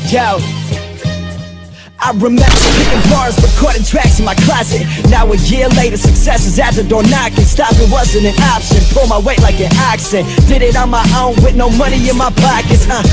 Yo, I remember picking bars, recording tracks in my closet. Now a year later, success is at the door knocking. Stopping wasn't an option, pull my weight like an oxen. Did it on my own with no money in my pockets, I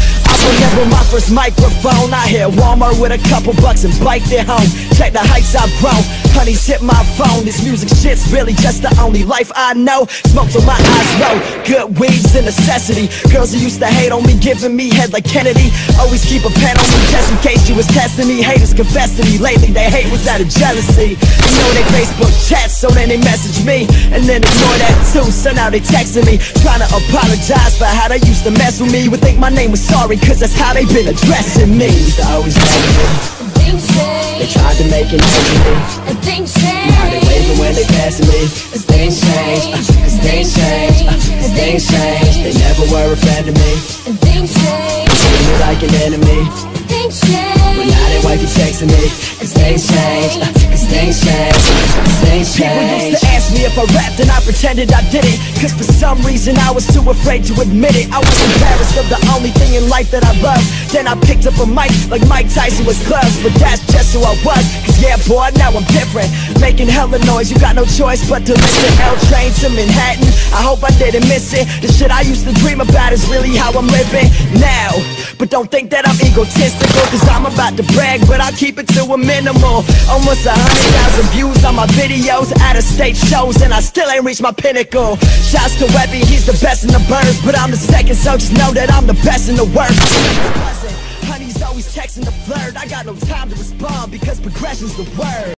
remember my first microphone. I hit Walmart with a couple bucks and biked it home. Check the heights I've grown, honey's hit my phone. This music shit's really just the only life I know. Smoke till my eyes low, good weed's a necessity. Girls who used to hate on me, giving me head like Kennedy. Always keep a pen on me just in case you was testing me. Haters confess to me, lately they hate was out of jealousy. You know they Facebook chats, so then they message me, and then ignore that too, so now they texting me, trying to apologize for how they used to mess with me. Would think my name was sorry, cause that's how they been addressing me. Used to always love me, they tried to make it easy. Now they waving when they passing me. Cause things change, cause things change, cause things change. They never were a friend of me, they treated me like an enemy. But now they wife you texting me. Cause things change, cause things change, cause things change. People used to ask me if I rapped and I pretended I didn't, cause for some reason I was too afraid to admit it. I was embarrassed of the only thing in life that I loved. Then I picked up a mic like Mike Tyson with gloves. But that's just who I was, cause yeah boy, now I'm different. Making hella noise, you got no choice but to listen. L train to Manhattan, I hope I didn't miss it. The shit I used to dream about is really how I'm living now. But don't think that I'm egotistical, cause I'm about to brag, but I'll keep it to a minimal. Almost 100,000 views on my videos, out of state shows, and I still ain't reached my pinnacle. Shouts to Webby, he's the best in the birds, but I'm the second, so just know that I'm the best in the worst. Honey's always texting the flirt, I got no time to respond because progression's the word.